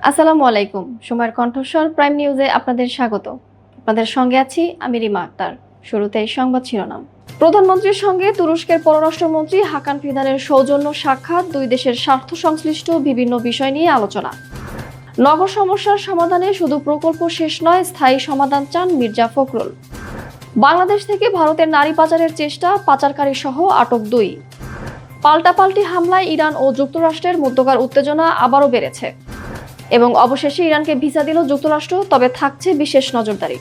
আসসালামু আলাইকুম। সময়ের কণ্ঠস্বর প্রাইম নিউজে আপনাদের স্বাগত। আপনাদের সঙ্গে আছি আমি রিমা আক্তার। শুরুতেই সংবাদ শিরোনাম। প্রধানমন্ত্রীর সঙ্গে তুরস্কের পররাষ্ট্রমন্ত্রী হাকান ফিদানের সৌজন্য সাক্ষাৎ, দুই দেশের স্বার্থ সংশ্লিষ্ট বিভিন্ন বিষয় নিয়ে আলোচনা। নগর সমস্যার সমাধানে শুধু প্রকল্প শেষ নয়, স্থায়ী সমাধান চান মির্জা ফখরুল। বাংলাদেশ থেকে ভারতের নারী পাচারের চেষ্টা, পাচারকারী সহ আটক 2। পাল্টাপাল্টি হামলায় ইরান ও যুক্তরাষ্ট্রের মধ্যকার উত্তেজনা আবারও বেড়েছে। এবং অবশেষে ইরানকে ভিসা দিল যুক্তরাষ্ট্র, তবে থাকছে বিশেষ নজরদারি।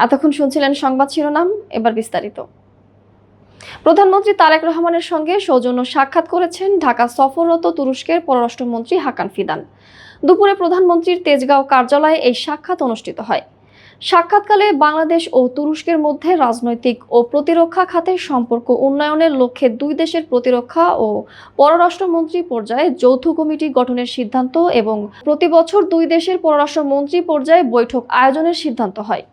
এতক্ষণ শুনছিলেন সংবাদ শিরোনাম, এবার বিস্তারিত। প্রধানমন্ত্রী তারেক রহমানের সঙ্গে সৌজন্য সাক্ষাৎ করেছেন ঢাকা সফররত তুরস্কের পররাষ্ট্রমন্ত্রী হাকান ফিদান। দুপুরে প্রধানমন্ত্রীর তেজগাঁও কার্যালয়ে এই সাক্ষাৎ অনুষ্ঠিত হয়। সাক্ষাৎকালে বাংলাদেশ ও তুরস্কের মধ্যে রাজনৈতিক ও প্রতিরক্ষা খাতের সম্পর্ক উন্নয়নের লক্ষ্যে দুই দেশের প্রতিরক্ষা ও পররাষ্ট্রমন্ত্রী পর্যায়ে যৌথ কমিটি গঠনের সিদ্ধান্ত এবং প্রতি বছর দুই দেশের পররাষ্ট্রমন্ত্রী পর্যায়ে বৈঠক আয়োজনের সিদ্ধান্ত হয়।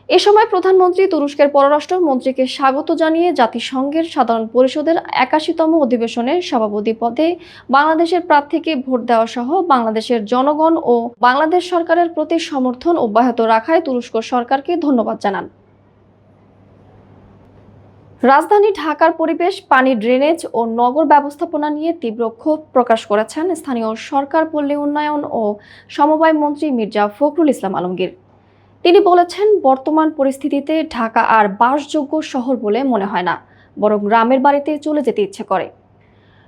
এ সময় প্রধানমন্ত্রী তুরস্কের পররাষ্ট্র মন্ত্রীকে স্বাগত জানিয়ে জাতিসংঘের সাধারণ পরিষদের 81তম অধিবেশনের সভাপতি পদে বাংলাদেশের প্রার্থীকে ভোট দেওয়া সহ বাংলাদেশের জনগণ ও বাংলাদেশ সরকারের প্রতি সমর্থন অব্যাহত রাখায় তুরস্ক সরকারকে ধন্যবাদ জানান। রাজধানী ঢাকার পরিবেশ, পানি, ড্রেনেজ ও নগর ব্যবস্থাপনা নিয়ে তীব্র ক্ষোভ প্রকাশ করেছেন স্থানীয় সরকার, পল্লী উন্নয়ন ও সমবায় মন্ত্রী মির্জা ফখরুল ইসলাম আলমগীর। তিনি বলেছেন, বর্তমান পরিস্থিতিতে ঢাকা আর বাসযোগ্য শহর বলে মনে হয় না, বরং গ্রামের বাড়িতে চলে যেতে ইচ্ছে করে।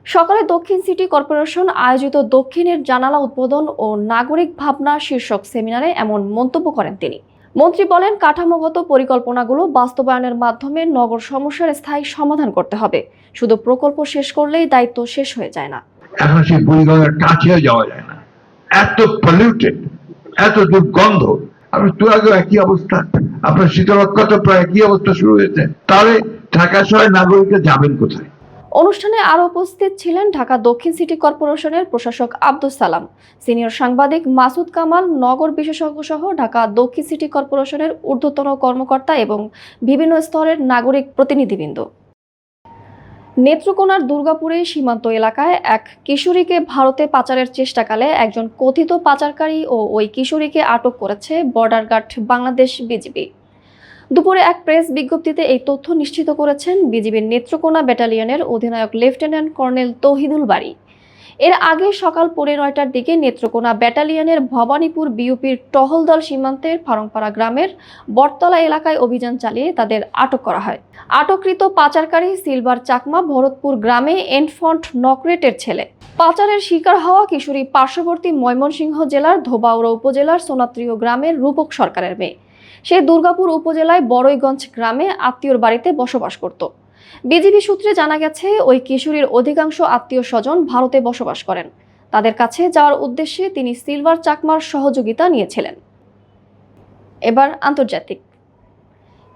সকালে দক্ষিণ সিটি কর্পোরেশন আয়োজিত দক্ষিণের জানালা উদ্বোধন ও নাগরিক ভাবনা শীর্ষক সেমিনারে এমন মন্তব্য করেন তিনি। মন্ত্রী বলেন, কাঠামোগত পরিকল্পনাগুলো বাস্তবায়নের মাধ্যমে নগর সমস্যার স্থায়ী সমাধান করতে হবে। শুধু প্রকল্প শেষ করলেই দায়িত্ব শেষ হয়ে যায় না। এখন সেই বুড়িগঙ্গার কাছেও যাওয়া যায় না, এত পলিউটেড, এত দুর্গন্ধ। আপনার তুরাগেও একই অবস্থা, আপনার শীতলক্ষা তো প্রায় একই অবস্থা শুরু হয়েছে। তাহলে ঢাকা শহরের নাগরিকরা যাবেন কোথায়? অনুষ্ঠানে আরো উপস্থিত ছিলেন ঢাকা দক্ষিণ সিটি কর্পোরেশনের প্রশাসক আব্দুস সালাম, সিনিয়র সাংবাদিক মাসুদ কামাল, নগর বিশেষজ্ঞ সহ ঢাকা দক্ষিণ সিটি কর্পোরেশনের ঊর্ধ্বতন কর্মকর্তা এবং বিভিন্ন স্তরের নাগরিক প্রতিনিধিবৃন্দ। নেত্রকোনার দুর্গাপুরে সীমান্ত এলাকায় এক কিশোরীকে ভারতে পাচারের চেষ্টাকালে একজন কথিত পাচারকারী ও ওই কিশোরীকে আটক করেছে বর্ডার গার্ড বাংলাদেশ বিজিবি। দুপুরে এক প্রেস বিজ্ঞপ্তিতে এই তথ্য নিশ্চিত করেছেন বিজিবির নেত্রকোনা ব্যাটালিয়নের অধিনায়ক লেফটেন্যান্ট কর্নেল তৌহিদুল বারী। এর আগে সকাল 9:30টার দিকে নেত্রকোনা ব্যাটালিয়নের ভবানীপুর বিউপির টহল দল সীমান্তের ফারংপাড়া গ্রামের বটতলা এলাকায় অভিযান চালিয়ে তাদের আটক করা হয়। আটককৃত পাচারকারী সিলভার চাকমা ভরতপুর গ্রামে এনফন্ট নকরেটের ছেলে। পাচারের শিকার হওয়া কিশোরী পার্শ্ববর্তী ময়মনসিংহ জেলার ধোবাউড়া উপজেলার সোনাত্রীয় গ্রামের রূপক সরকারের মেয়ে। সে দুর্গাপুর উপজেলায় বড়ইগঞ্জ গ্রামে আত্মীয়র বাড়িতে বসবাস করত। বিজিবি সূত্রে জানা গেছে, ওই কিশোরীর অধিকাংশ আত্মীয় স্বজন ভারতে বসবাস করেন। তাদের কাছে যাওয়ার উদ্দেশ্যে তিনি সিলভার চাকমার সহযোগিতা নিয়েছিলেন। এবার আন্তর্জাতিক।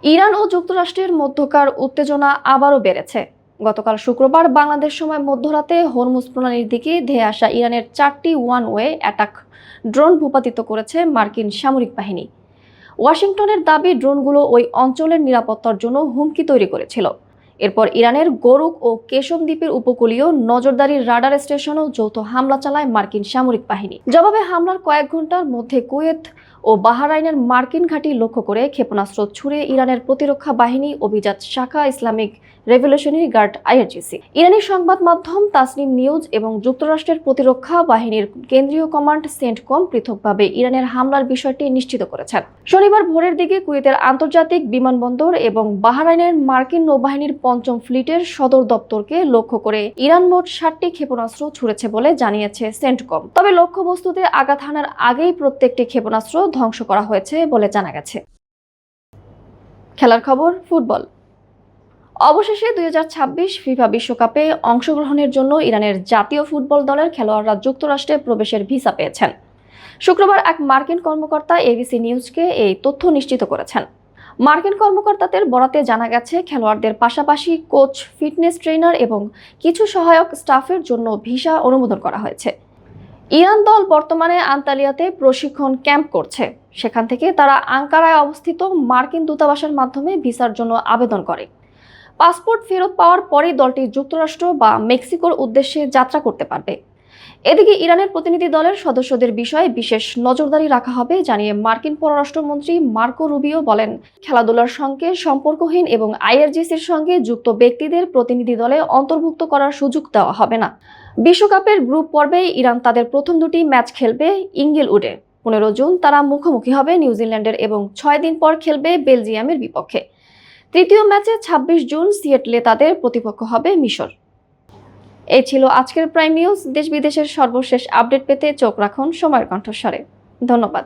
ইরান ও যুক্তরাষ্ট্রের মধ্যকার উত্তেজনা আবারও বেড়েছে। গতকাল শুক্রবার বাংলাদেশ সময় মধ্যরাতে হরমুজ প্রণালীর দিকে ধেয়ে আসা ইরানের 4টি ওয়ান ওয়ে অ্যাটাক ড্রোন ভূপাতিত করেছে মার্কিন সামরিক বাহিনী। ওয়াশিংটনের দাবি, ড্রোনগুলো ওই অঞ্চলের নিরাপত্তার জন্য হুমকি তৈরি করেছিল। এরপর ইরানের গোরুক ও কেশম দ্বীপের উপকূলীয় নজরদারি রাডার স্টেশনেও যৌথ হামলা চালায় মার্কিন সামরিক বাহিনী। জবাবে হামলার কয়েক ঘন্টার মধ্যে কুয়েত ও বাহরাইনের মার্কিন ঘাঁটি লক্ষ্য করে ক্ষেপণাস্ত্র ছুড়ে ইরানের প্রতিরক্ষা বাহিনী অভিজাত শাখা ইসলামিক রেভলিউশনারি গার্ড আইআরজিসি। ইরানি সংবাদ মাধ্যম তাসনিম নিউজ এবং যুক্তরাষ্ট্রের প্রতিরক্ষা বাহিনীর কেন্দ্রীয় কমান্ড সেন্টকম পৃথকভাবে ইরানের হামলার বিষয়টি নিশ্চিত করেছেন। শনিবার ভোরের দিকে কুয়েতের আন্তর্জাতিক বিমানবন্দর এবং বাহরাইনের মার্কিন নৌবাহিনীর 5ম ফ্লিটের সদর দপ্তরকে লক্ষ্য করে ইরান মোট 60টি ক্ষেপণাস্ত্র ছুড়েছে বলে জানিয়েছে সেন্টকম। তবে লক্ষ্যবস্তুতে আঘাত হানার আগেই প্রত্যেকটি ক্ষেপণাস্ত্র ধ্বংস করা হয়েছে বলে জানা গেছে। খেলার খবর, ফুটবল। অবশেষে 2026 ফিফা বিশ্বকাপে অংশগ্রহণের জন্য ইরানের জাতীয় ফুটবল দলের খেলোয়াড়রা যুক্তরাষ্ট্রে প্রবেশের ভিসা পেয়েছেন। শুক্রবার এক মার্কিন কর্মকর্তা এবিসি নিউজকে এই তথ্য নিশ্চিত করেছেন। মার্কিন কর্মকর্তাদের বরাতে জানা গেছে, খেলোয়াড়দের পাশাপাশি কোচ, ফিটনেস ট্রেনার এবং কিছু সহায়ক স্টাফের জন্য ভিসা অনুমোদন করা হয়েছে। ইরান দল বর্তমানে আন্তালিয়াতে প্রশিক্ষণ ক্যাম্প করছে। সেখান থেকে তারা আঙ্কারায় অবস্থিত মার্কিন দূতাবাসের মাধ্যমে ভিসার জন্য আবেদন করে। পাসপোর্ট ফেরত পাওয়ার পরেই দলটি যুক্তরাষ্ট্র বা মেক্সিকোর উদ্দেশ্যে যাত্রা করতে পারবে। এদিকে ইরানের প্রতিনিধি দলের সদস্যদের বিষয়ে বিশেষ নজরদারি রাখা হবে জানিয়ে মার্কিন পররাষ্ট্রমন্ত্রী মার্কো রুবিও বলেন, খেলাধুলার সঙ্গে সম্পর্কহীন এবং আইআরজিসির সঙ্গে যুক্ত ব্যক্তিদের প্রতিনিধি দলে অন্তর্ভুক্ত করার সুযোগ দেওয়া হবে না। বিশ্বকাপের গ্রুপ পর্বে ইরান তাদের প্রথম দুটি ম্যাচ খেলবে ইংগিলউডে। 15 জুন তারা মুখোমুখি হবে নিউজিল্যান্ডের এবং 6 দিন পর খেলবে বেলজিয়ামের বিপক্ষে। তৃতীয় ম্যাচে 26 জুন সিয়েটলে তাদের প্রতিপক্ষ হবে মিশর। এই ছিল আজকের প্রাইম নিউজ। দেশ বিদেশের সর্বশেষ আপডেট পেতে চোখ রাখুন সময়ের কণ্ঠস্বরে। ধন্যবাদ।